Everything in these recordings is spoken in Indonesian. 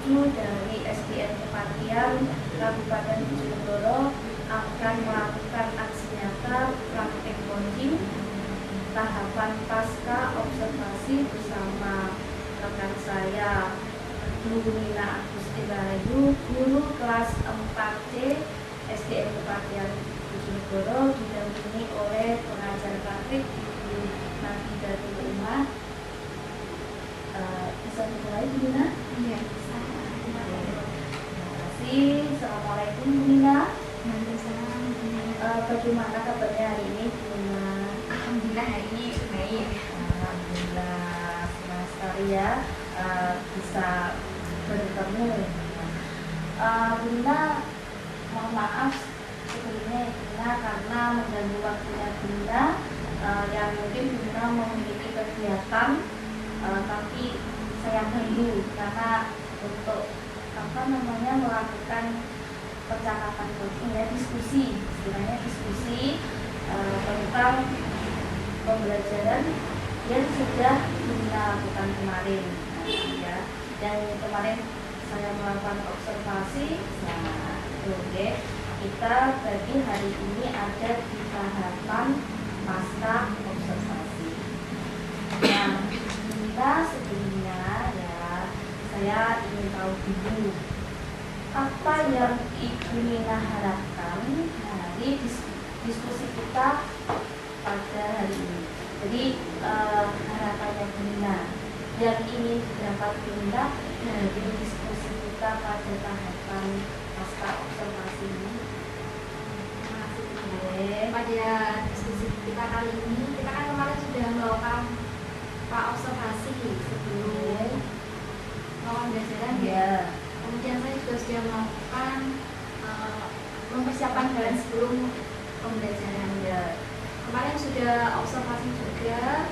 dari SDN Kepatihan Kabupaten Bojonegoro akan melakukan aksi nyata praktek bonding tahapan pasca observasi bersama rekan saya Bu Nina Agusti Rahayu, guru kelas 4C SDN Kepatihan Bojonegoro, didampingi oleh pengajar praktik Ibu Nafidatul Umar. Bisa dimulai Bu Nina? Iya. Terima kasih. Assalamualaikum Bu Nina. Bagaimana kabarnya hari ini Bu Nina? Alhamdulillah hari ini baik. Alhamdulillah, senang sekali ya bisa bertemu. Bu Nina, mohon maaf sebelumnya Bu Nina karena mengganggu waktunya Bu Nina, yang mungkin Bu Nina memiliki kegiatan, tapi saya tunggu karena untuk melakukan percakapan coaching ya, diskusi, istilahnya diskusi tentang pembelajaran yang sudah kita lakukan kemarin, ya. Dan kemarin saya melakukan observasi, oke. Kita berarti hari ini ada di tahapan pasca observasi. Nah, kita sebelumnya ya, saya ingin tahu dulu apa yang Ibu Nina harapkan dari diskusi kita pada hari ini. Jadi harapannya Bu Nina yang ingin didapat Bu Nina dari diskusi kita pada tahapan pasca observasi ini. Pada diskusi kita kali ini, kita kan kemarin sudah melakukan observasi sebelum melakukan pembelajaran ya. Kemudian saya juga sudah melakukan mempersiapkan bahan sebelum pembelajaran ya. Kemarin sudah observasi juga,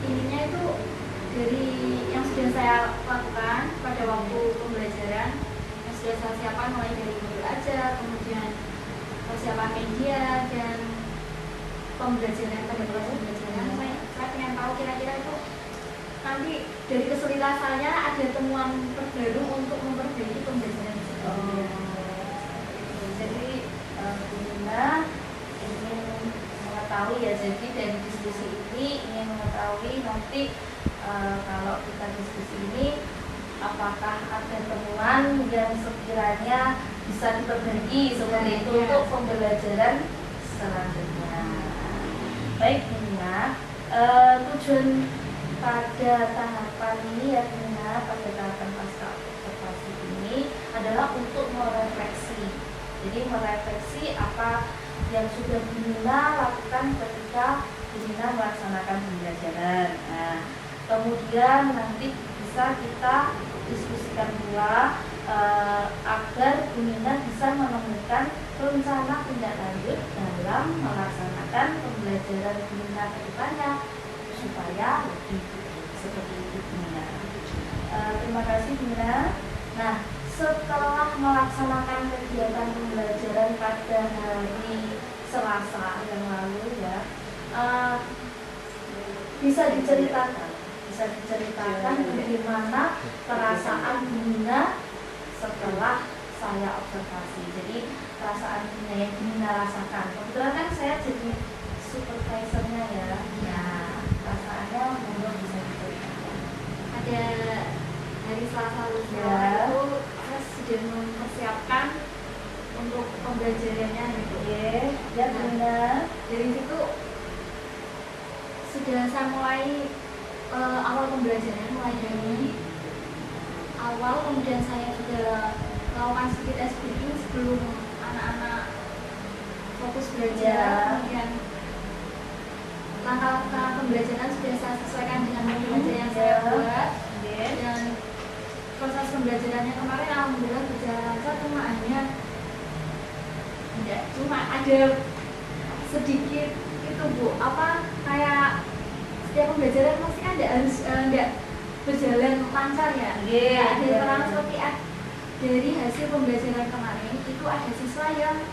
intinya itu dari yang sudah saya lakukan pada waktu pembelajaran yang sudah saya siapkan, mulai dari modul aja, kemudian persiapan media dan pembelajaran pada proses pembelajaran. Saya ingin tahu kira-kira itu nanti dari kesulitan saya ada temuan terbaru untuk memperbaiki pembelajaran. Jadi Bu Nina ingin mengetahui ya, jadi dari diskusi ini ingin mengetahui nanti kalau kita diskusi ini apakah ada temuan yang sekiranya bisa diperbaiki seperti itu untuk pembelajaran selanjutnya. Baik Bu Nina, tujuan pada tahapan ini ya Bu Nina, pada tahapan pasca observasi ini adalah untuk merefleksi. Jadi merefleksi apa yang sudah Bu Nina lakukan ketika Bu Nina melaksanakan pembelajaran. Nah, kemudian nanti bisa kita diskusikan pula agar Bu Nina bisa menemukan rencana tindak lanjut dalam melaksanakan pembelajaran Bu Nina ke depannya supaya lebih seperti itu Bu Nina. Terima kasih Bu Nina. Nah, setelah melaksanakan kegiatan pembelajaran pada hari Selasa yang lalu ya, bisa diceritakan bagaimana perasaan Bu Nina setelah saya observasi. Jadi perasaan Bu Nina yang Bu Nina rasakan. Kebetulan kan saya jadi supervisornya ya. Nah, perasaannya mungkin bisa diceritakan. Ada hari Selasa lusa itu saya sudah mempersiapkan untuk pembelajarannya gitu. Ya Bu Nina. Dari situ sudah saya mulai awal pembelajaran, mulai dari awal, kemudian saya juga melakukan sedikit SBI sebelum anak-anak fokus belajar. Kemudian langkah-langkah pembelajaran sudah saya sesuaikan dengan modul yang saya buat. Dan proses pembelajarannya kemarin alhamdulillah berjalan lancar, cuma ada sedikit itu Bu, kayak setiap pembelajaran pasti kan tidak berjalan lancar ya. Ada terang seperti dari hasil pembelajaran kemarin itu ada siswa yang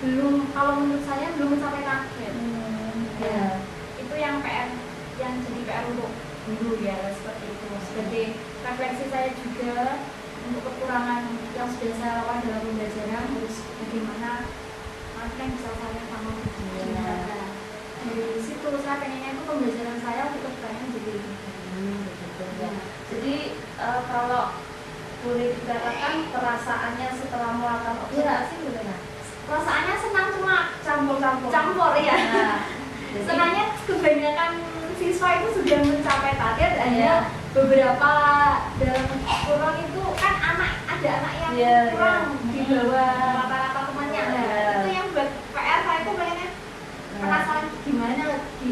belum, kalau menurut saya belum mencapai target. Itu yang jadi PR untuk guru ya, seperti itu. Sebagai refleksi saya juga untuk kekurangan yang sudah saya lakukan dalam pembelajaran harus bagaimana nanti yang bisa saya sama gimana. Dari situ saya pengennya itu pembelajaran saya untuk pengen jadi betul ya. Jadi kalau boleh dikatakan perasaannya setelah melakukan observasi gimana? Perasaannya senang, cuma Campur ya. Nah, jadi, senangnya kebanyakan siswa itu sudah mencapai target, Iya. hanya beberapa dalam kurang itu kan ada anak yang kurang di bawah rata-rata temannya. Nah, itu yang buat PR saya itu pengennya penasaran gimana di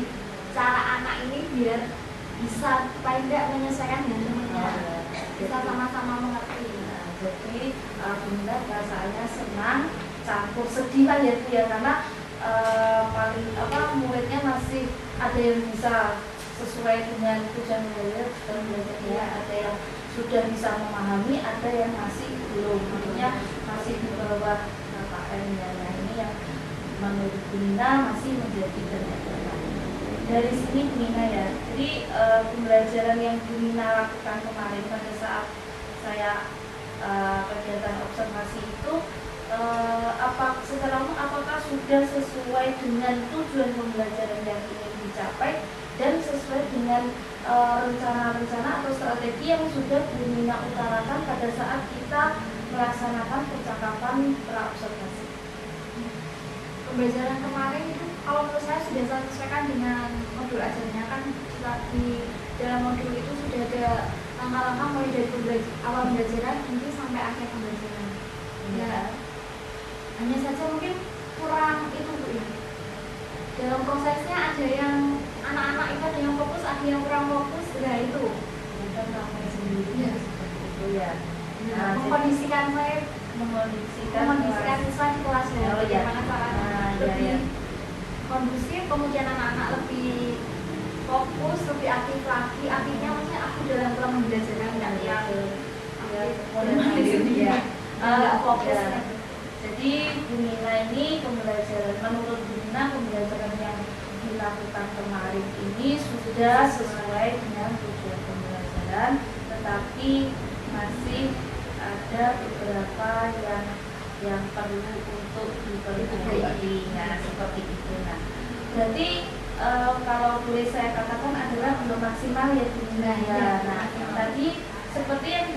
cara anak ini biar bisa paling tidak menyesuaikan dengan temannya, bisa sama-sama mengerti. Nah, jadi Bunda perasaannya senang, campur sedih lah ya Bu ya, karena paling muridnya masih ada yang bisa sesuai dengan tujuan belajarnya, ada yang sudah bisa memahami, ada yang masih belum, artinya masih di bawah KKN-nya. Nah, ini yang menurut Bunda masih menjadi kendala. Dari sini Bunda ya, jadi pembelajaran yang Bunda lakukan kemarin pada saat saya kegiatan observasi itu secara umum apakah sudah sesuai dengan tujuan pembelajaran yang ingin dicapai dan sesuai dengan rencana-rencana atau strategi yang sudah Bunda utarakan pada saat kita melaksanakan percakapan pra-observasi. Pembelajaran kemarin itu kalau menurut saya sudah saya sesuaikan dengan modul ajarnya, kan di dalam modul itu sudah ada langkah-langkah mulai dari awal pembelajaran nanti sampai akhir pembelajaran. Ya, hanya saja mungkin kurang itu Bu ya. Dalam prosesnya ada yang anak-anak itu ada yang fokus, ada yang kurang fokus, nah itu Bukan ramai sendiri ya. seperti itu ya. Nah, mengkondisikan siswa di kelas ya, bagaimana caranya lebih kondusif, kemudian anak-anak lebih fokus, lebih aktif lagi. Aktifnya maksudnya aku dalam pembelajaran nggak yang fokus. Jadi Bunda ini pembelajaran, menurut Bunda pembelajaran yang dilakukan kemarin ini sudah sesuai dengan tujuan pembelajaran, tetapi masih ada beberapa yang perlu untuk diperbaiki. Nah, seperti itu. Nah, berarti kalau boleh saya katakan adalah belum maksimal ya Bunda ya. Nah, tadi seperti yang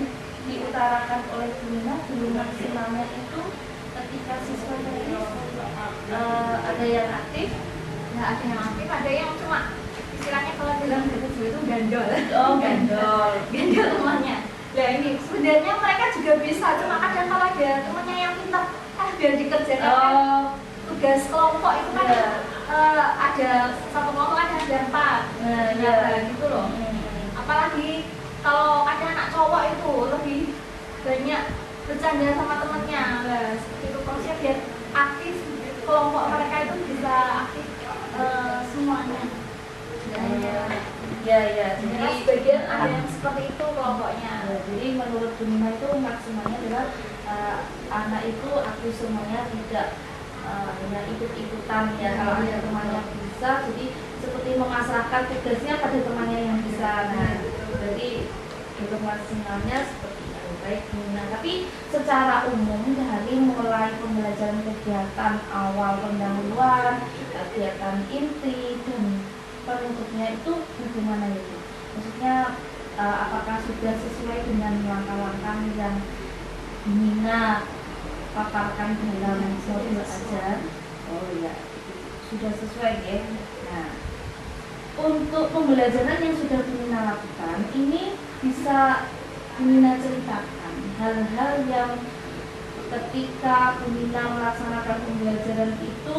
diutarakan oleh Bunda, belum maksimalnya itu ketika siswanya ini ada yang aktif, Nah, ada yang aktif, ada yang cuma istilahnya kalau dalam bahasa Jawa itu gandol. Oh, gandol temannya. Nah, ini sebenarnya mereka juga bisa, cuma kadang kalau ada temannya yang pintar, biar dikerjakan tugas kelompok itu kan ada satu kelompok ada 4. Nah, gitu loh. Apalagi kalau ada anak cowok itu lebih banyak bercanda sama temennya. Nah, seperti itu prosesnya biar aktif kelompok mereka itu bisa aktif semuanya. Ya, Jadi sebagian ada yang seperti itu kelompoknya. Jadi menurut Bunda itu maksimalnya adalah anak itu aktif semuanya, tidak hanya ikut-ikutan ya. Kalau ada temannya bisa, jadi seperti memasrahkan tugasnya pada temannya yang bisa. Nah, jadi untuk maksimalnya seperti itu. Baik Bunda. Tapi secara umum dari mulai pembelajaran kegiatan awal pendahuluan, kegiatan inti dan penutupnya itu bagaimana itu? Maksudnya apakah sudah sesuai dengan langkah-langkah yang Bunda paparkan dalam modul ajar? Oh iya, sudah sesuai ya. Nah, untuk pembelajaran yang sudah Bunda lakukan, ini bisa Bunda ceritakan hal-hal yang ketika Bunda melaksanakan pembelajaran itu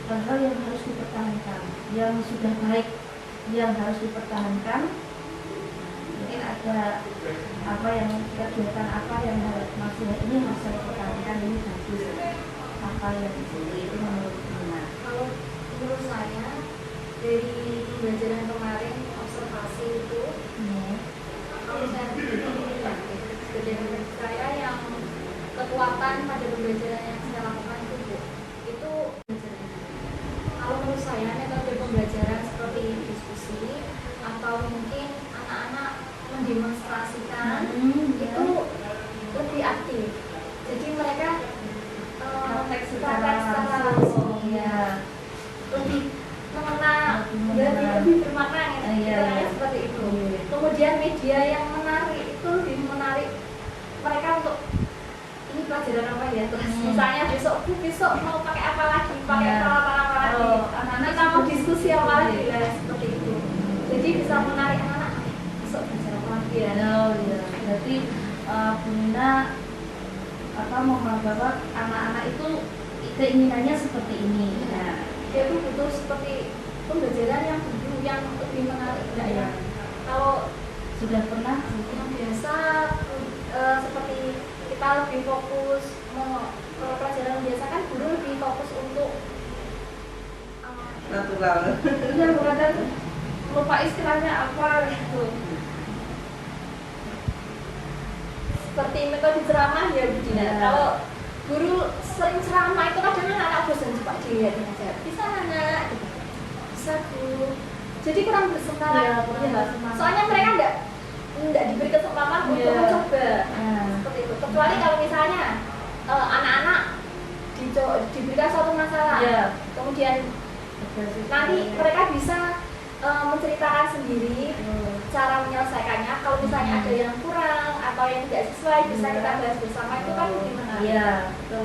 hal-hal yang harus dipertahankan, yang sudah baik, yang harus dipertahankan. Mungkin ada kegiatan apa yang masih ini harus saya pertahankan, ini bagus, apa yang seperti itu menurut Bunda? Kalau menurut saya dari pembelajaran kemarin observasi itu, kalau saya saya yang kekuatan pada pembelajaran yang saya lakukan itu kalau menurut saya metode pembelajaran seperti diskusi atau mungkin anak-anak mendemonstrasikan itu media yang menarik itu lebih menarik mereka untuk ini pelajaran apa ya, terus misalnya besok mau pakai apa lagi, pakai peralatan apa lagi, anak-anak kita mau diskusi apa lagi, seperti itu. Jadi bisa menarik anak-anak besok belajar apa lagi ya. Berarti Bu Nina bahwa anak-anak itu keinginannya seperti ini. Dia itu butuh seperti pembelajaran yang dulu yang lebih menarik, enggak ya? Kalau sudah pernah yang biasa seperti kita lebih fokus kalau pelajaran biasa kan guru lebih fokus untuk natural. Iya, bukan lupa istilahnya apa gitu. Seperti metode ceramah ya Bu Dina. Kalau guru sering ceramah itu kadang anak bosan, coba dilihat aja. Bisa anak, bisa Bu. Jadi kurang bersemangat. Soalnya mereka enggak diberi kesempatan untuk mencoba. Seperti itu. Kecuali kalau misalnya anak-anak diberikan suatu masalah, kemudian nanti mereka bisa menceritakan sendiri cara menyelesaikannya. Kalau misalnya ada yang kurang atau yang tidak sesuai, bisa kita bahas bersama, itu kan lebih menarik. Betul.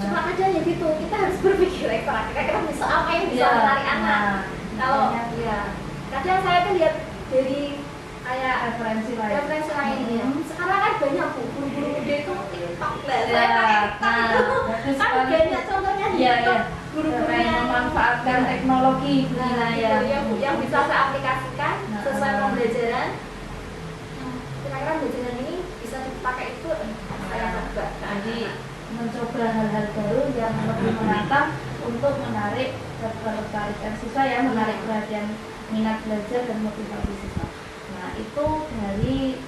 Cuma aja ya gitu, kita harus berpikir kira-kira bisa apa yang bisa menarik anak. Kalau kadang saya tuh lihat dari kayak referensi lain. Sekarang kan banyak guru-guru muda itu TikTok lah. Saya pakai TikTok itu kan banyak contohnya di TikTok. Guru-guru yang memanfaatkan teknologi yang bisa saya aplikasikan sesuai pembelajaran. Kira-kira pembelajaran ini bisa dipakai itu saya coba. Jadi mencoba hal-hal baru yang lebih menantang untuk menarik ketertarikan siswa, menarik perhatian, minat belajar dan motivasi siswa. Nah, itu dari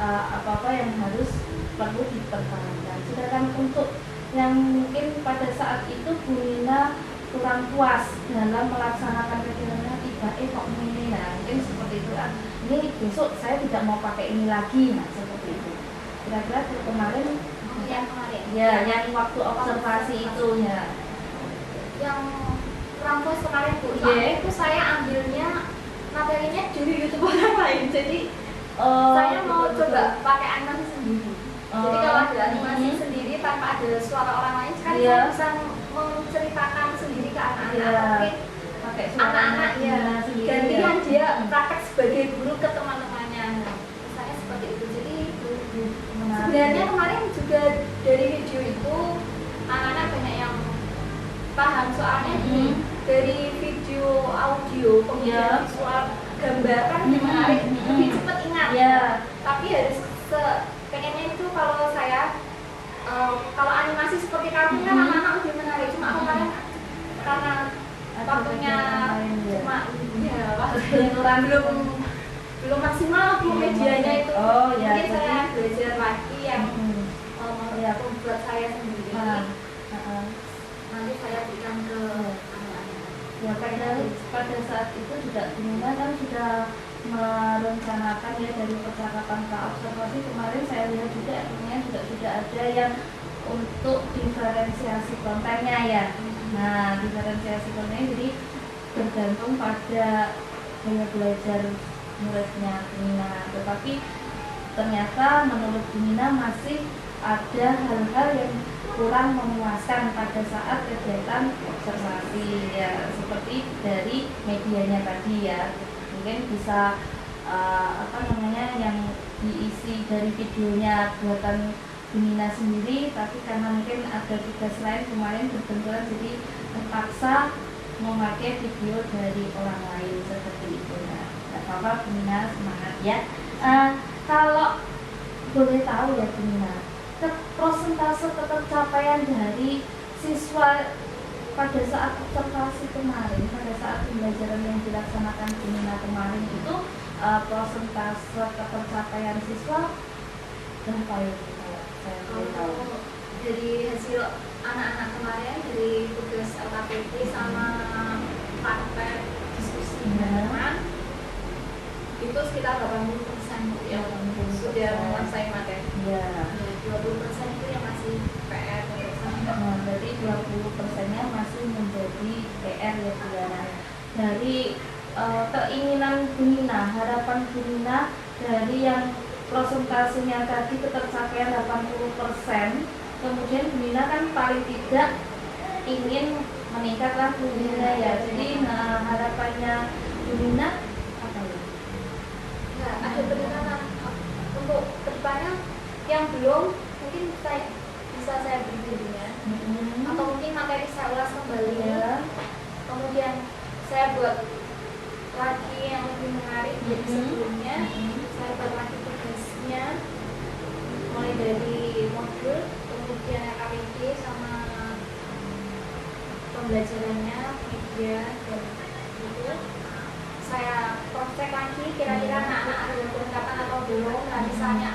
apa-apa yang harus perlu dipertahankan. Sedangkan untuk yang mungkin pada saat itu Bu Nina kurang puas dalam melaksanakan kegiatannya, kok ini, nah mungkin seperti itu kan. Ini besok saya tidak mau pakai ini lagi, nah seperti itu. Kira-kira kemarin yang waktu observasi itu yang kurang puas kemarin Bu, itu saya ambilnya materinya dari YouTube orang lain. Jadi saya mau coba pakai animasi sendiri. Jadi kalau ada animasi sendiri tanpa ada suara orang lain, kan saya bisa menceritakan sendiri ke anak-anak. Pakai anak-anak gantian dia praktek sebagai guru ke teman-temannya. Misalnya seperti itu. Jadi sebenarnya kemarin juga dari video itu anak-anak banyak yang paham, soalnya dari video audio kemudian visual gambar kan lebih menarik, lebih cepat ingat. Tapi harus pengennya itu kalau saya kalau animasi seperti kartun kan anak-anak lebih menarik. Cuma kemarin karena waktunya cuma waktu belum maksimal medianya itu. Mungkin saya belajar lagi yang membuat saya sendiri. Nanti saya berikan ke anak-anak. Pada saat itu juga Bu Nina kan sudah merencanakan dari percakapan observasi kemarin saya lihat juga juga sudah ada yang untuk diferensiasi kontennya Nah, diferensiasi kontennya jadi bergantung pada gaya belajar muridnya Bu Nina. Tetapi ternyata menurut Bu Nina masih ada hal-hal yang kurang memuaskan pada saat kegiatan observasi seperti dari medianya tadi mungkin bisa yang diisi dari videonya buatan Bu Nina sendiri, tapi karena mungkin ada tugas lain kemarin berbenturan jadi terpaksa memakai video dari orang lain seperti itu. Tidak apa-apa Bu Nina, semangat kalau boleh tahu Bu Nina, prosentase ketercapaian dari siswa pada saat observasi kemarin, pada saat pembelajaran yang dilaksanakan Bu Nina kemarin itu prosentase ketercapaian siswa berapa kalau saya boleh tahu? Dari hasil anak-anak kemarin dari tugas LKPP sama praktek diskusi teman itu sekitar 80% yang sudah menguasai materi. 20% itu yang masih PR. Berarti 20%-nya masih menjadi PR Dari keinginan Bu Nina, harapan Bu Nina, dari yang prosentasenya tadi ketercapaian 80%, kemudian Bu Nina kan paling tidak ingin meningkatkan Bu Nina ya. Jadi harapannya Bu Nina apa ya? Nah, ada peningkatan untuk kedepannya yang belum mungkin bisa saya beri bimbingan atau mungkin materi saya ulas kembali Ya. kemudian saya buat lagi yang lebih menarik dari sebelumnya. Saya buat lagi tugasnya mulai dari modul, kemudian KWG sama pembelajarannya, media dan itu saya cross check lagi kira-kira anak-anak ada peningkatan atau belum. Nah misalnya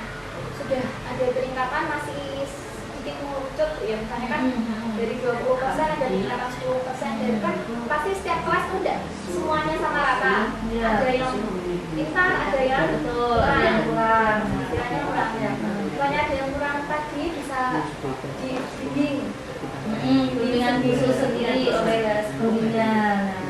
sudah ada peningkatan masih sedikit mengerucut ya, misalnya kan dari 20% ada peningkatan 10%, dan kan pasti setiap kelas tuh enggak semuanya sama rata. Ya. Ada yang pintar, ada yang Betul, ada yang kurang. istilahnya kurang ya. Misalnya ada yang kurang tadi bisa dibimbing. Bimbingan khusus sendiri oleh gurunya. Nah,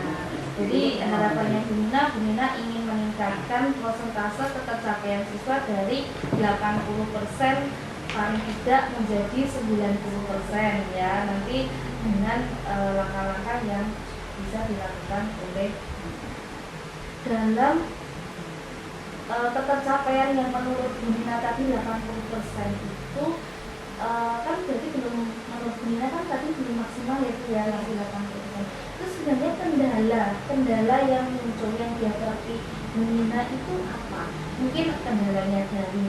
jadi harapannya Bu Nina ingin meningkatkan persentase ketercapaian siswa dari 80% paling tidak menjadi 90% ya. Nanti dengan langkah-langkah yang bisa dilakukan oleh dalam ketercapaian yang menurut Bu Nina tadi 80% itu kan berarti belum, menurut Bu Nina kan tadi belum maksimal ya Bu ya, masih 80%. Terus sebenarnya kendala yang muncul yang dihadapi Bu Nina itu apa? Mungkin kendalanya dari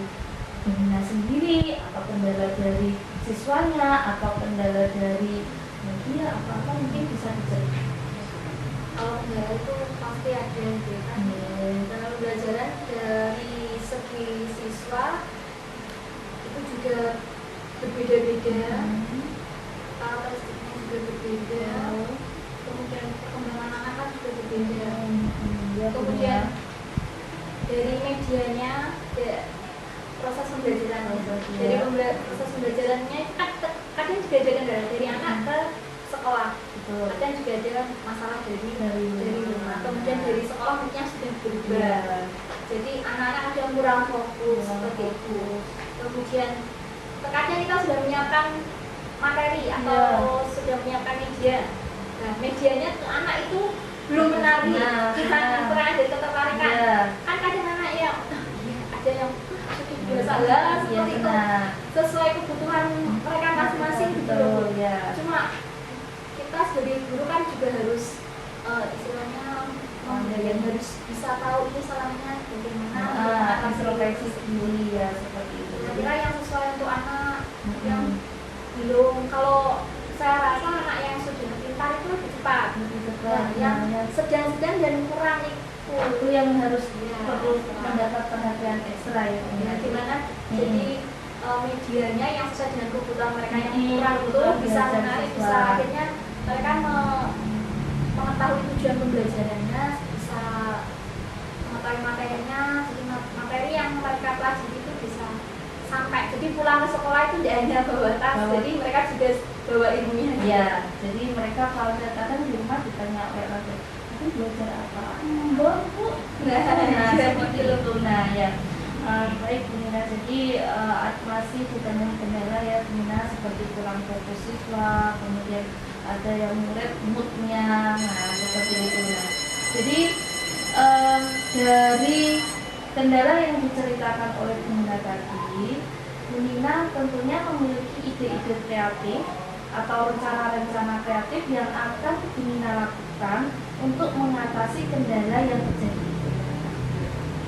Bu Nina sendiri, atau kendala dari siswanya, atau kendala dari media, apa-apa mungkin bisa diceritakan. Kalau kendala itu pasti ada ya kan. Dalam pembelajaran dari segi siswa itu juga berbeda-beda, karakteristiknya juga berbeda, kemudian perkembangan anak kan juga berbeda. Kemudian dari medianya, proses pembelajarannya, dari proses pembelajarannya kan kadang juga ada kendala dari anak ke sekolah, kadang juga ada masalah dari rumah, kemudian dari sekolah mungkin sudah berubah. Jadi anak-anak ada yang kurang fokus seperti itu. Kemudian terkadang kita sudah menyiapkan materi atau sudah menyiapkan media. Nah, medianya ke anak itu belum menarik, kita kurang ada ketertarikan. Kan kadang anak yang ada yang biasa seperti itu, sesuai kebutuhan mereka masing-masing gitu loh. Cuma kita sebagai guru kan juga harus istilahnya yang harus bisa tahu ini salahnya bagaimana, introspeksi diri ya, seperti itu. kira-kira yang sesuai untuk anak yang belum. Kalau saya rasa anak yang sudah pintar itu lebih cepat, yang sedang-sedang dan kurang itu yang harus perlu mendapat perhatian ekstra ya. Gimana jadi medianya yang sesuai dengan kebutuhan mereka yang kurang itu bisa menarik, bisa akhirnya mereka mengetahui tujuan pembelajarannya, bisa mengetahui materinya, jadi materi yang mereka pelajari itu bisa sampai, jadi pulang ke sekolah itu tidak hanya bawa tas, jadi mereka juga bawa ilmunya. Ya, jadi mereka kalau datang di rumah ditanya oleh orang tua, itu belajar apa? Bu. Nah, seperti itu. Nah, ya. Baik Bu Nina, jadi masih bukan kendala ya Bu Nina, seperti kurang fokus siswa, kemudian ada yang murid moodnya, nah seperti itu. Nah, jadi dari kendala yang diceritakan oleh Bu Nina tadi, Bu Nina tentunya memiliki ide-ide kreatif atau rencana-rencana kreatif yang akan Bu Nina lakukan untuk mengatasi kendala yang terjadi,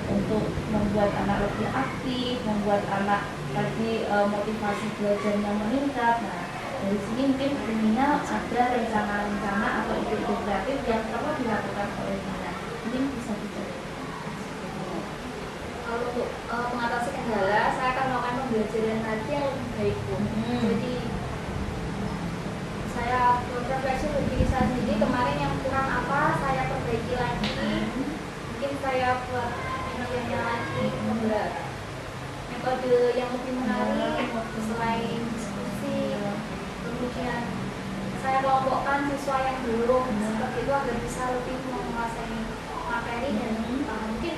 untuk membuat anak lebih aktif, membuat anak tadi motivasi belajarnya meningkat. Nah, dari sini mungkin Bu Nina ada rencana-rencana atau ide-ide kreatif yang perlu dilakukan oleh Bu Nina. Mungkin bisa diceritakan. Kalau untuk mengatasi kendala, saya akan melakukan pembelajaran nanti yang lebih baik Bu. Jadi saya berefleksi untuk diri saya sendiri, kemarin yang kurang apa saya perbaiki lagi. Mungkin saya buat metodenya lagi, membuat metode yang lebih menarik selain diskusi. Kemudian saya kelompokkan siswa yang belum seperti itu agar bisa lebih menguasai materi, dan mungkin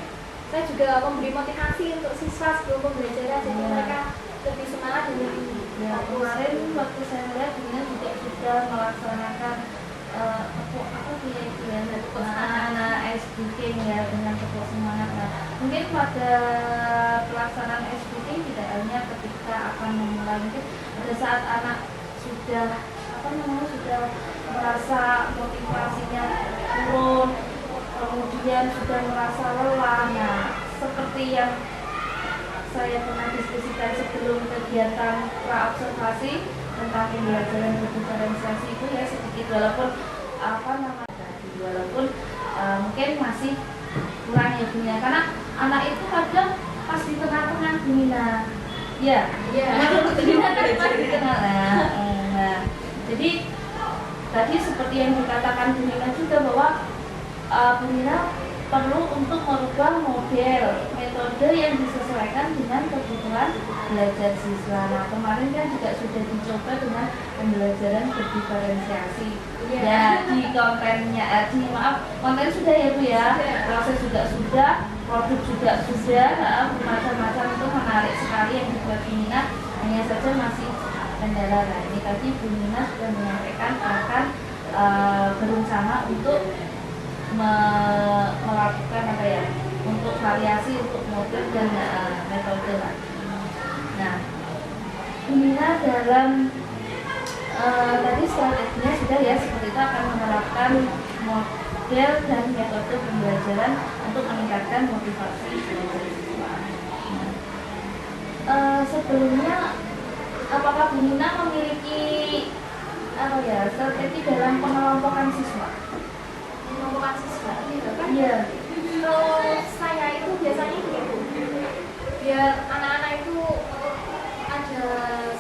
saya juga memberi motivasi untuk siswa sebelum pembelajaran, jadi mereka lebih semangat dan lebih Ya, kemarin waktu saya lihat Bunda juga sudah melaksanakan anak-anak SBK ya dengan tepuk semangat. Nah, mungkin pada pelaksanaan SBK tidak hanya ketika akan memulai, mungkin pada saat anak sudah sudah merasa motivasinya turun, kemudian sudah merasa lelah. Nah, seperti yang saya pernah diskusikan sebelum kegiatan praobservasi tentang pembelajaran berdiferensiasi itu ya, sedikit walaupun mungkin masih kurang ya Bunda, karena anak itu kadang pas di tengah-tengah Bunda ya Bunda kan pas di tengah. Nah, jadi tadi seperti yang dikatakan Bunda juga bahwa Bunda perlu untuk merubah model metode yang disesuaikan dengan kebutuhan belajar siswa. Nah, kemarin kan juga sudah dicoba dengan pembelajaran berdiferensiasi. Ya, di kontennya, konten sudah ya Bu ya, proses juga sudah, produk juga sudah, macam-macam itu menarik sekali yang dibuat Bunda. Hanya saja masih kendala. Nah, ini tadi Bu Nina sudah menyampaikan akan berencana untuk melakukan untuk variasi untuk model dan metode. Nah, Bunda dalam tadi strateginya sudah ya, seperti itu akan menerapkan model dan metode pembelajaran untuk meningkatkan motivasi belajar siswa. Sebelumnya apakah Bunda memiliki strategi dalam pengelompokan siswa? Pengelompokan siswa? Iya. Kalau saya itu biasanya begitu, biar anak-anak itu ada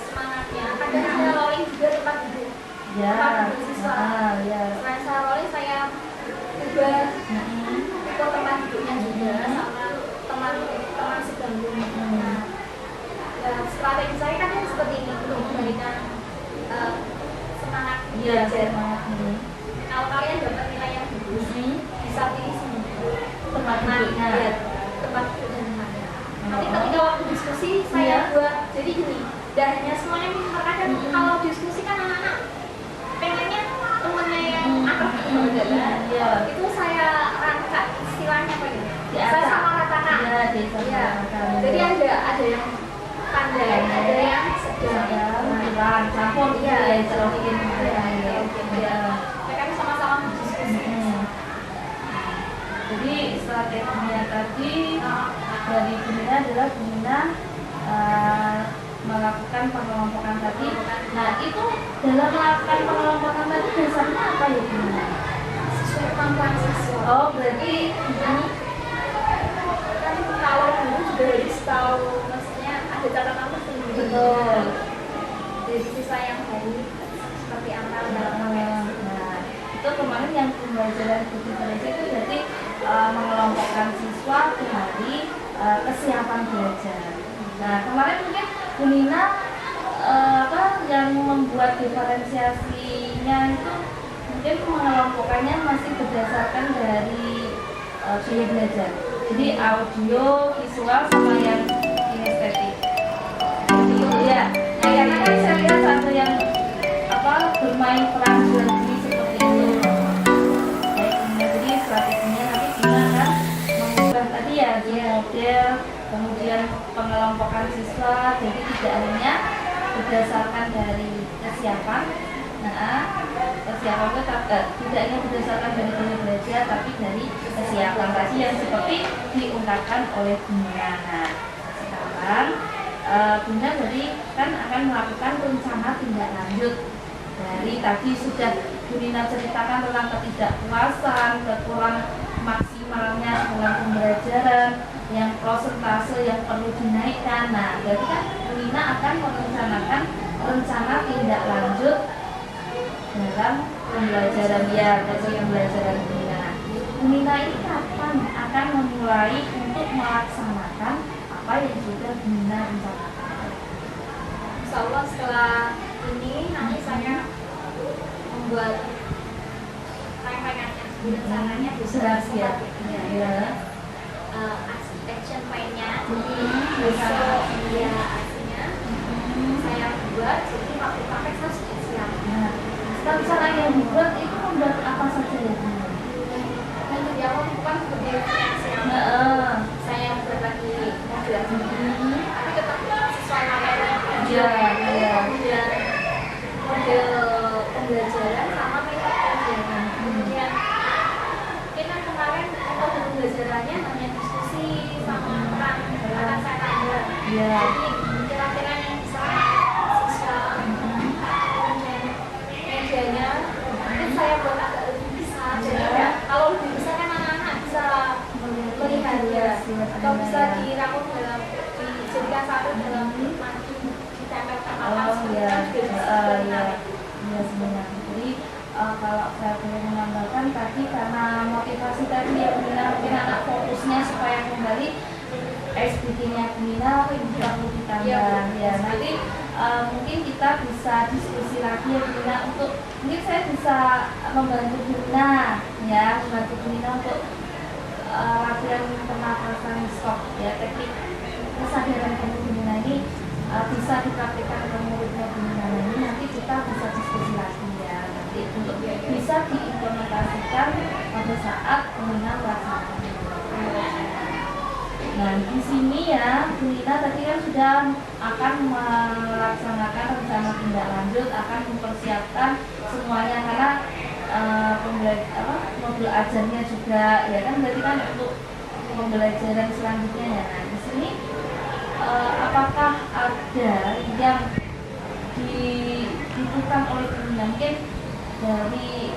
semangatnya. Kadang ada rolling juga tempat duduk. Ya. Tempat duduk siswa. Ya. Selain saya rolling, saya ubah itu tempat duduknya juga sama teman sebangku. Nah, ya, strategi saya kan seperti ini untuk memberikan semangat belajar. Kalau kalian dapat nilai yang bagus, bisa pilih sini tempat duduknya, tempat duduk dan tempatnya. Nanti ketika waktu diskusi saya buat jadi gini, dan hanya semuanya terkadang kalau diskusi kan anak-anak pengennya temennya yang akrab itu saya rangka istilahnya apa ya? Saya sama ratakan. Jadi ada yang pandai, ada yang sedang, campur mereka sama-sama berdiskusi. Jadi strateginya tadi dari Bunda adalah Bunda melakukan pengelompokan tadi. Nah, itu dalam melakukan pengelompokan tadi dasarnya apa ya Bunda? Sesuai kemampuan siswa. Oh, berarti kan kalau dulu juga harus tahu, maksudnya ada catatan tersendiri. betul. Dari siswa yang baik seperti apa dalam Nah, itu kemarin yang pembelajaran berdiferensiasi itu berarti mengelompokkan siswa dari kesiapan belajar. Nah, kemarin mungkin Bu Nina yang membuat diferensiasinya itu mungkin mengelompokkannya masih berdasarkan dari gaya belajar. Jadi audio, visual sama yang kinestetik. Ya, karena kan saya lihat ada yang bermain peran jual beli seperti itu. Jadi strateginya nanti Bunda akan mengubah tadi ya model, kemudian pengelompokan siswa, jadi tidak hanya berdasarkan dari kesiapan. Kesiapan itu tidak hanya berdasarkan dari gaya belajar, tapi dari kesiapan tadi yang seperti diungkapkan oleh Bunda. Nah, sekarang Bunda jadi kan akan melakukan rencana tindak lanjut. Dari tadi sudah Bu Nina ceritakan tentang ketidakpuasan, kekurang maksimalnya dalam pembelajaran, yang prosentase yang perlu dinaikkan. Nah, berarti kan Bu Nina akan merencanakan rencana tindak lanjut dalam pembelajaran pembelajaran Bu Nina. Bu Nina ini kapan akan memulai untuk melaksanakan apa yang sudah Bu Nina rencanakan? Insya Allah setelah ini nanti saya membuat rencananya sudah siap. besok dia aslinya saya buat, jadi waktu praktek saya sudah siap. Nah, rencana yang dibuat itu membuat apa saja ya Bu? Dan di awal bukan seperti yang saya buat lagi modul lagi, tapi tetap sesuai materi. Iya, iya. Kemudian model pembelajaran sama metode pembelajaran. Kemudian kita kemarin metode pembelajarannya hanya diskusi sama rekan saya tambah. Iya. Jadi kira-kira yang bisa siswa, kemudian medianya mungkin saya buat agak lebih besar. Jadi ya, kalau lebih besar kan anak-anak bisa melihat ya, atau bisa dirangkum dalam dijadikan satu dalam maju ditempelkan apa Iya, sebenarnya. iya sebenarnya. Jadi kalau saya boleh menambahkan tadi karena motivasi tadi ya Bu Nina, mungkin anak fokusnya supaya kembali SBT-nya Bu Nina perlu ditambah. Ya nanti mungkin kita bisa diskusi lagi ya Bu Nina, untuk mungkin saya bisa membantu Bu Nina ya, membantu Bu Nina untuk latihan pernapasan stop ya, teknik kesadaran penuh Bu Nina ini bisa dipraktikkan ke muridnya Bu Nina. Ini nanti kita bisa diskusi lagi ya, nanti untuk bisa diimplementasikan pada saat Bu Nina melaksanakan. Nah di sini ya Bu Nina tadi kan sudah akan melaksanakan rencana tindak lanjut, akan mempersiapkan semuanya karena modul ajarnya juga ya kan, berarti kan untuk pembelajaran selanjutnya ya. Nah di sini apakah ada yang dibutuhkan oleh Bu Nina, mungkin dari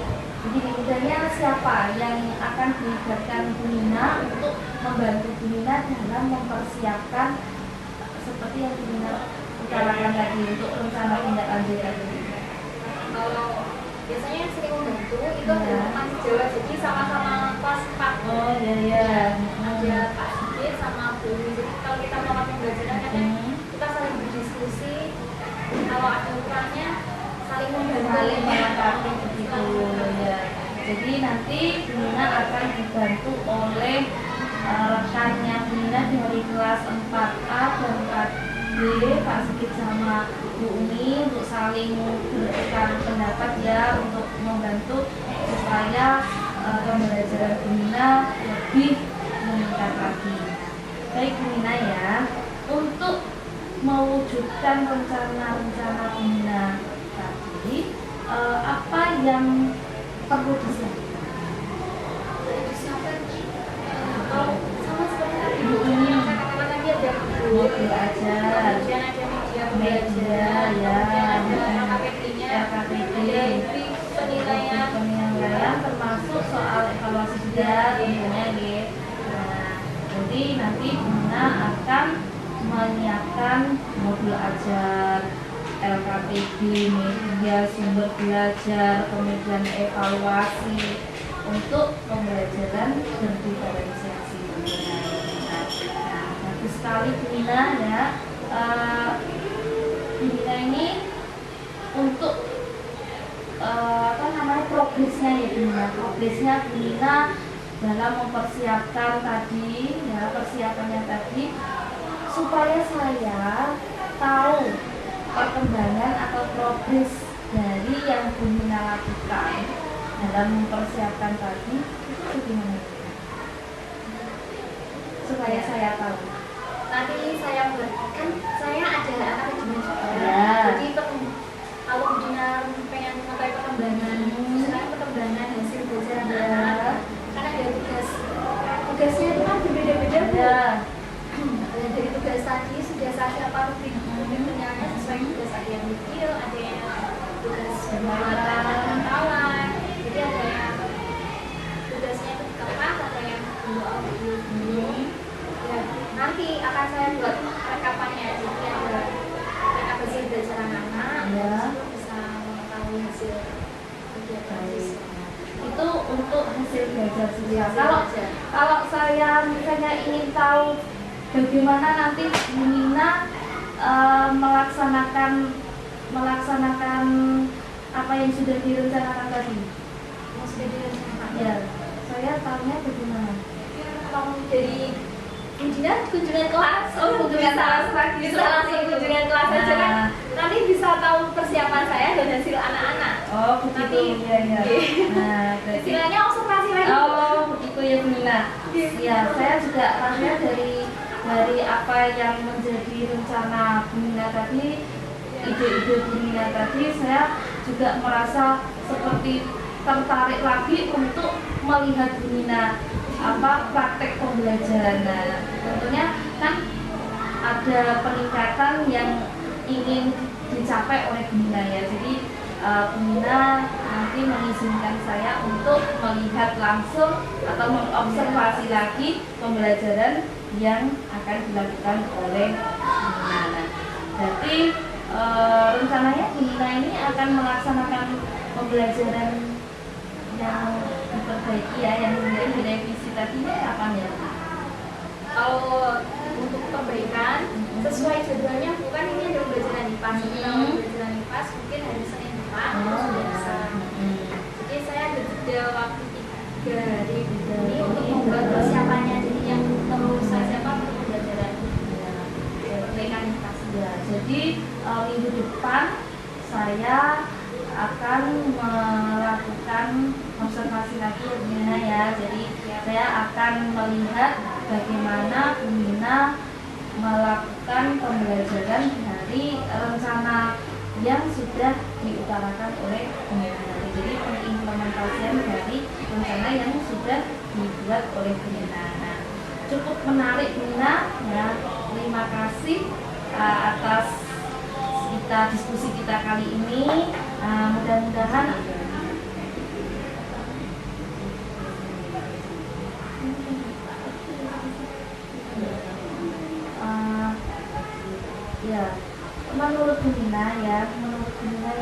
begini, mudahnya siapa yang akan dilibatkan Bu Nina untuk membantu Bu Nina dalam mempersiapkan seperti yang Bu Nina utarakan tadi untuk rencana tindak lanjut tadi? Kalau biasanya yang sering membantu itu adalah masih Jawa, jadi sama-sama kelas 4. Oh iya. Ada Pak Sigit sama Bu Wi. Jadi kalau kita melakukan pembelajaran kadang kita saling berdiskusi, kalau ada ukurannya saling membantu, Saling melengkapi begitu ya. Jadi nanti Bu Nina akan dibantu oleh rekannya Bu Nina dari kelas 4A dan 4B, Pak Sigit sama Bu Umi, untuk saling bertukar pendapat ya, untuk membantu supaya pembelajaran Bu Nina lebih meningkat lagi. Baik Bu Nina ya, untuk mewujudkan rencana-rencana Bu Nina tadi, apa yang perlu disiapkan? kalau sama seperti tadi Bu, yang saya katakan tadi ada Modul ajar, kemudian ada media media ya, kemudian ada LKPD-nya, LKPD, ada penilaian termasuk soal evaluasi juga tentunya ya. Nah, jadi nanti Bu Nina akan menyiapkan modul ajar, LKPD, media, sumber belajar, kemudian evaluasi untuk pembelajaran berdiferensiasi. Nah, bagus sekali Bu Nina ya. Bu Nina ini untuk progresnya ya Bu Nina, progresnya Bu Nina dalam mempersiapkan tadi ya, persiapannya tadi supaya saya tahu perkembangan atau progres dari yang Bu Nina lakukan dalam mempersiapkan tadi itu gimana? Supaya saya tahu. nanti saya buatkan, saya ada akademi juga Ya. jadi kalau Bu Nina pengen mengetahui perkembangan misalnya perkembangan hasil belajar anak-anak, karena ada tugasnya itu kan berbeda-beda Bu. Ya. Dari tugas tadi sudah saya siapkan rubriknya sesuai tugas, ada yang detail, ada yang tugas pemantauan, jadi ada yang tugasnya itu di kertas, ada yang belum. Ya, nanti akan saya buat rekapannya, jadi ada rekap hasil belajar anak-anak, Ya. untuk bisa mengetahui hasil kegiatan siswa. Itu untuk hasil belajar siswa. Kalau saya misalnya ingin tahu bagaimana nanti Bu Nina melaksanakan apa yang sudah direncanakan tadi. Yang sudah direncanakan. Ya, saya tahunya bagaimana? Kalau dari Bu intinya kunjungan kelas. Kunjungan kelas lagi. Bisa langsung kunjungan kelas aja kan. Nanti bisa tahu persiapan saya dan hasil anak-anak. Oh begitu, iya. Nah, berarti istilahnya observasi lagi. oh begitu ya Bu Nina. Ya, saya juga tanya dari apa yang menjadi rencana Bu Nina tadi, ide-ide Bu Nina tadi, saya juga merasa seperti tertarik lagi untuk melihat Bu Nina praktek pembelajaran. Nah, tentunya kan ada peningkatan yang ingin dicapai oleh Bu Nina ya. Jadi Bu Nina nanti mengizinkan saya untuk melihat langsung atau mengobservasi lagi pembelajaran yang akan dilakukan oleh Bu Nina. Nah, berarti rencananya Bu Nina ini akan melaksanakan pembelajaran yang diperbaiki ya, yang mungkin direvisi tadinya kapan ya? Kalau untuk perbaikan sesuai jadwalnya, bukan ini ada pembelajaran IPAS. Kalau pembelajaran IPAS mungkin hari Senin depan sudah bisa. Jadi saya ada jeda waktu 3 hari ini untuk membuat persiapannya. Jadi yang perlu saya siapkan untuk pembelajaran perbaikan IPAS. Ya, jadi minggu depan saya akan melakukan observasi lagi Bu Nina ya. Jadi saya akan melihat bagaimana Bu Nina melakukan pembelajaran dari rencana yang sudah diutarakan oleh Bu Nina. Jadi pengimplementasian dari rencana yang sudah dibuat oleh Bu Nina. Nah, cukup menarik Bu Nina ya. Terima kasih atas diskusi kita kali ini. Mudah-mudahan ya, menurut Bu Nina ya, menurut Bu Nina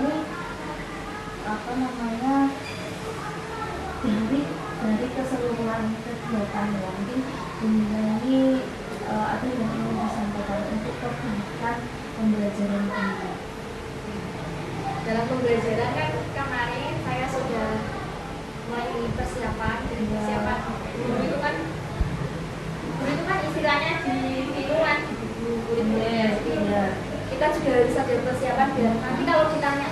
ini dari keseluruhan kegiatan ya, mungkin Bu Nina ini ada yang ingin disampaikan untuk perbaikan pembelajaran Bu Nina. Dalam pembelajaran kan kemarin saya sudah mulai persiapan. Jadi persiapan guru itu kan istilahnya di lingkungan di buku kurikulum. Kita juga harus ada persiapan biar nanti kalau ditanya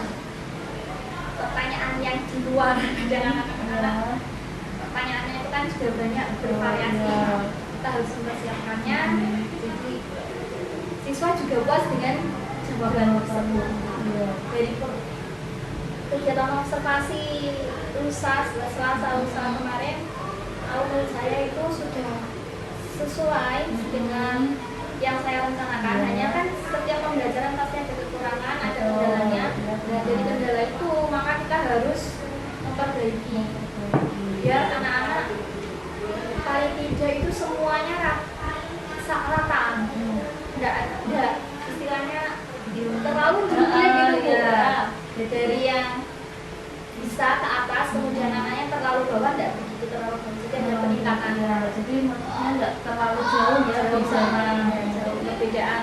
pertanyaan yang di luar dan anak-anak pertanyaannya itu kan juga banyak bervariasi. Kita harus mempersiapkannya. Jadi siswa juga puas dengan jawaban tersebut. Dari kegiatan observasi Selasa kemarin, menurut saya itu sudah sesuai dengan yang saya rencanakan. Hanya kan setiap pembelajaran pasti ada kekurangan, ada kendalanya. Dan dari kendala itu maka kita harus memperbaiki biar anak-anak paling tidak itu semuanya rata, enggak istilahnya terlalu berlebihan gitu ya. Dari yang bisa ke atas kemudian anaknya terlalu bawah, tidak begitu terlalu bawah, jadi ada peningkatan. Jadi maksudnya nggak terlalu jauh ya perbedaan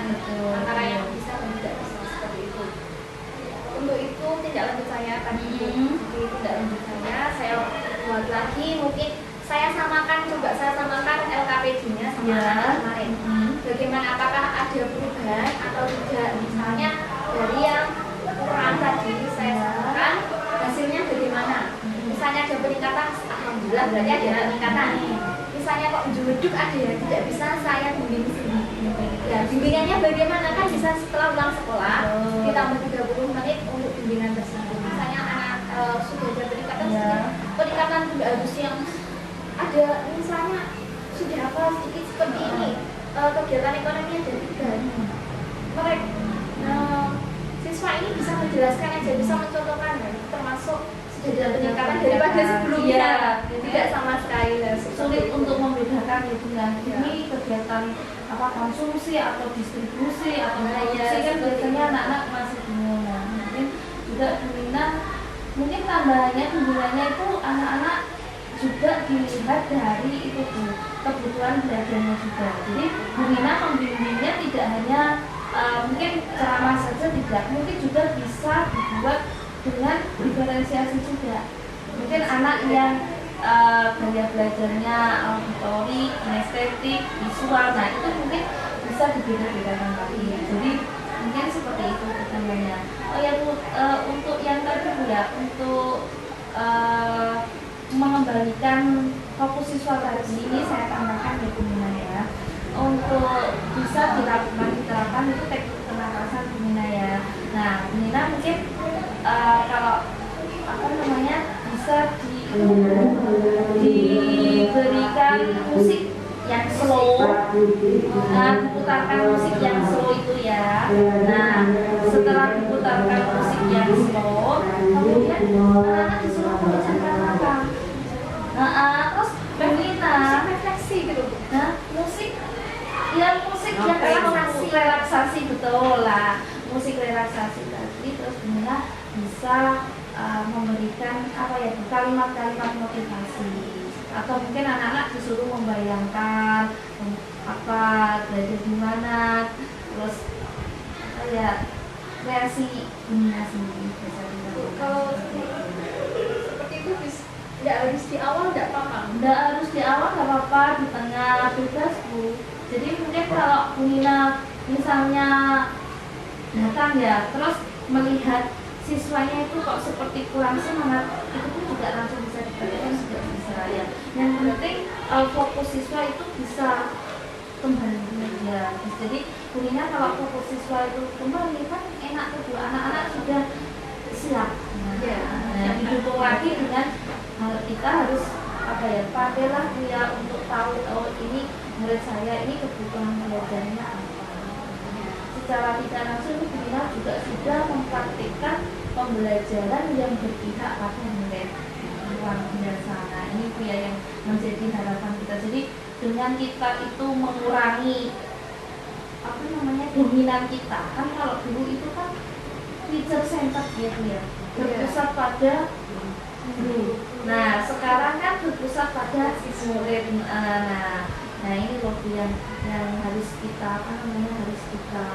antara yang bisa dan tidak bisa seperti itu. Untuk itu tidak lanjut saya tadi tidak lanjut saya buat lagi, mungkin saya samakan LKPD-nya sama anak kemarin. Bagaimana, apakah ada perubahan atau tidak? Misalnya dari yang kurang tadi saya samakan, hasilnya bagaimana? Misalnya ada peningkatan, alhamdulillah berarti ada peningkatan. Misalnya kok juduk ada yang tidak bisa, saya bimbing di sini. Ya, bimbingannya bagaimana? Kan bisa setelah pulang sekolah ditambah 30 menit untuk bimbingan tersebut. Misalnya anak sudah ada peningkatan juga harus yang ada, misalnya sudah apa sedikit seperti ini, kegiatan ekonomi ada 3. Mereka siswa ini bisa menjelaskan aja, bisa mencontohkan, termasuk sudah ada peningkatan daripada sebelumnya. Tidak sama sekali sulit untuk membedakan itu ya. Ini kegiatan konsumsi atau distribusi atau produksi kan biasanya anak-anak masih bingung. Mungkin juga Bu Nina, mungkin tambahannya bimbingannya itu anak-anak juga dilihat dari itu tuh kebutuhan belajarnya juga. Jadi Bu Nina membimbingnya tidak hanya mungkin ceramah saja, tidak, mungkin juga bisa dibuat dengan diferensiasi juga. Mungkin anak yang gaya belajarnya auditori, kinestetik, visual. Nah itu mungkin bisa dibeda-bedakan lagi. Jadi mungkin seperti itu namanya. Oh ya Bu, untuk yang tadi Bu ya, untuk mengembalikan fokus siswa tadi ini saya tambahkan ya Bu Mina ya. Untuk bisa diterapkan itu teknik penapasan Bu Mina ya. Nah Bu Mina mungkin kalau apa namanya bisa diberikan musik yang slow, diputarkan musik yang slow itu ya. Nah setelah diputarkan musik yang slow, kemudian anak-anak disuruh membaca kata-kata. Terus Mina refleksi gitu. nah musik yang relaksasi betul lah, musik relaksasi tadi. Terus Mina bisa memberikan apa ya, kalimat-kalimat motivasi, atau mungkin anak-anak disuruh membayangkan apa belajar di mana, terus apa ya, kreasi dunia sendiri bisa dilakukan. Kalau seperti itu nggak harus di awal, nggak apa-apa. Nggak harus di awal, nggak apa-apa, di tengah bebas Bu. Jadi mungkin kalau Bu Nina misalnya datang ya, terus melihat siswanya itu kok seperti kurang semangat, itu pun juga langsung bisa diperhatikan, juga bisa ya. Yang penting fokus siswa itu bisa kembali ya. Jadi Bu Nina kalau fokus siswa itu kembali kan enak tuh, anak-anak sudah siap. Nah, didukung lagi dengan kita harus apa ya, pandailah dia untuk tahu ini murid saya ini kebutuhan belajarnya apa. Secara tidak langsung kita juga sudah mempraktikkan pembelajaran yang berpihak pada murid. Luar biasa. Nah ini ya yang menjadi harapan kita. Jadi dengan kita itu mengurangi apa namanya dominan kita, kan kalau dulu itu kan teacher centered gitu ya, berpusat pada guru. Nah sekarang kan berpusat pada murid. Nah ini loh yang harus kita harus kita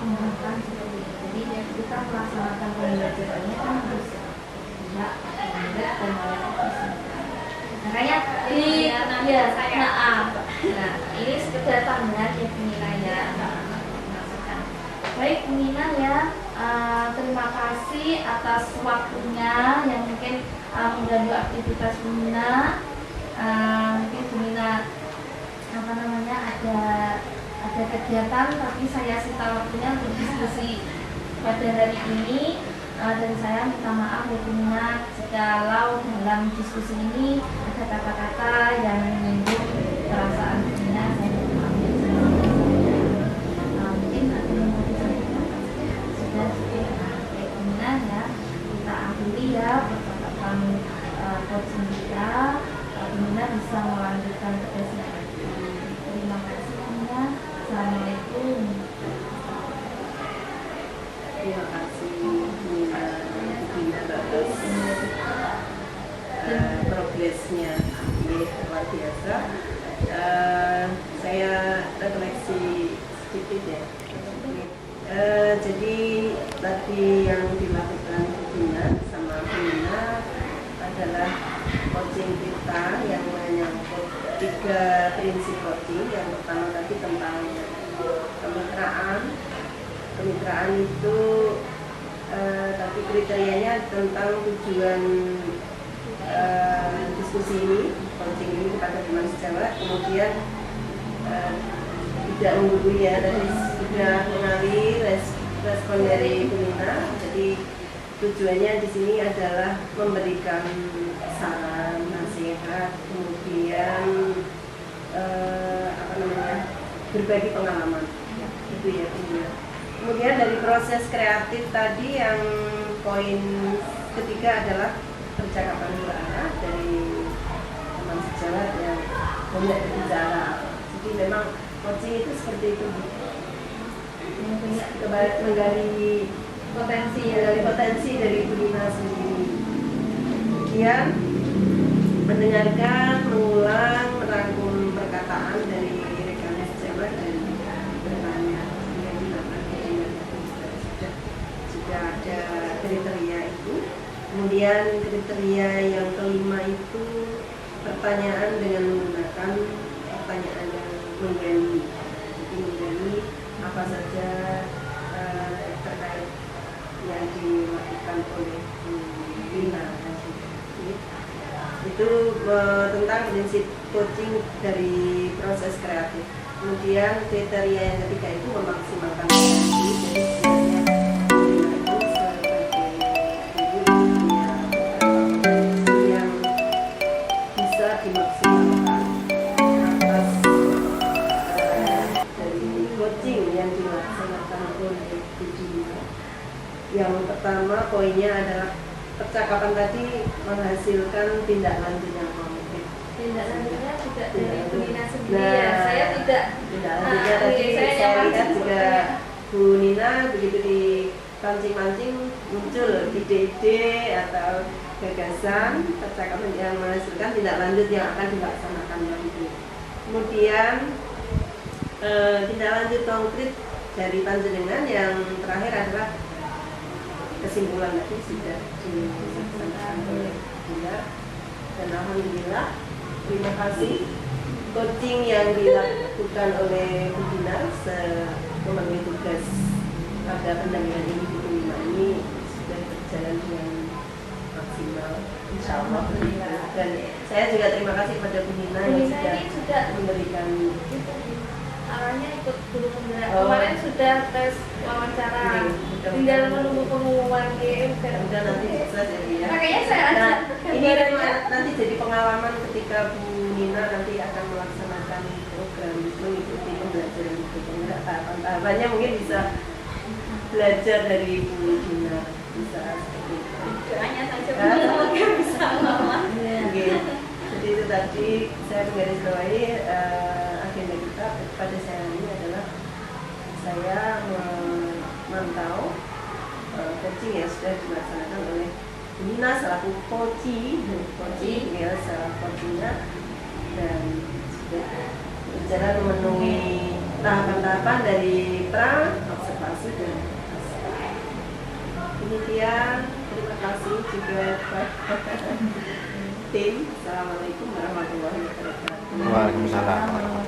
kembangkan seperti ini. Jadi kita melaksanakan pembelajarannya kan harus tidak murid dan makanya ini sekedar tambahan ya Bu Nina ya. Baik Bu Nina ya, terima kasih atas waktunya yang mungkin mengganggu aktivitas Bu Nina. Mungkin Bu Nina ada kegiatan, tapi saya sita waktunya untuk diskusi pada hari ini. Dan saya minta maaf Bu Nina jikalau dalam diskusi ini ada kata-kata yang menyinggung perasaan Bu Nina. Saya minta maaf ya. Mungkin ada yang mau disampaikan sudah baik Bu Nina ya, kita akhiri ya percakapan coaching kita. Bu Nina bisa melanjutkan ke sesi. Terima kasih Bu Nina. Assalamualaikum. Terima kasih atas progresnya, luar biasa. Saya refleksi sedikit ya. Jadi tadi yang dilakukan Bina sama Bina adalah coaching kita yang menyangkut 3 prinsip coaching. Yang pertama tadi tentang kemitraan itu tapi kriterianya tentang tujuan diskusi ini, coaching ini kepada teman sejawat. Kemudian tidak menggurui ya, tadi sudah mengalami respon dari Bu Nina. Jadi tujuannya di sini adalah memberikan saran, nasihat, kemudian berbagi pengalaman. Itu ya Bu Nina. Kemudian dari proses kreatif tadi yang poin ketiga adalah percakapan berarah dari teman sejawat yang banyak berbicara. Jadi memang coaching itu seperti itu, yang banyak menggali potensi dari Bu Nina sendiri. Kemudian mendengarkan, mengulang, merangkum perkataan dari rekan sejawat dan bertanya. Ada kriteria itu. Kemudian kriteria yang kelima itu pertanyaan dengan menggunakan pertanyaan yang menggali. Jadi menggali apa saja terkait yang dilakukan oleh Lina. Itu tentang prinsip coaching dari proses kreatif. Kemudian kriteria yang ketiga itu memaksimalkan potensi. Jadi sebenarnya Lina itu sebagai guru punya potensi yang bisa dimaksimalkan atas dari coaching yang dilaksanakan oleh Bu Dina. Yang pertama poinnya adalah percakapan tadi menghasilkan tindak lanjut yang konkret. Tindak lanjutnya juga dari Bu Nina sendiri Nah, ya. Saya tidak. Tindak lanjutnya tadi saya lihat juga Bu Nina begitu dipancing-pancing muncul ide-ide atau gagasan percakapan yang menghasilkan tindak lanjut yang akan dilaksanakan nanti. Kemudian tindak lanjut konkret dari panjenengan yang terakhir adalah kesimpulan tadi sudah dilaksanakan oleh Bunda, dan alhamdulillah terima kasih coaching yang dilakukan oleh Bu Dina memenuhi tugas pada pendampingan ini ini sudah berjalan dengan maksimal, insya Allah. Dan saya juga terima kasih pada Bu Dina yang sudah memberikan Awalnya ikut guru penggerak. Oh. Kemarin sudah tes wawancara. Tinggal menunggu pengumuman game. Udah nanti sukses ya Bu ya. Makanya saya Nah, ajak ini gambarnya. nanti jadi pengalaman ketika Bu Nina nanti akan melaksanakan program mengikuti pembelajaran itu. Tahapan-tahapannya mungkin bisa belajar dari Bu Nina, bisa seperti itu. Doanya saja Ah. belum bisa lama. Oke. Jadi itu tadi saya menggarisbawahi agenda kita pada siang ini adalah saya memantau coaching yang sudah dilaksanakan oleh Nina selaku coaching ya, selaku coachingnya, dan sudah berjalan memenuhi tahapan-tahapan dari pra, observasi, dan hasil. Demikian, terima kasih juga tim. Assalamualaikum warahmatullahi wabarakatuh. Waalaikumsalam.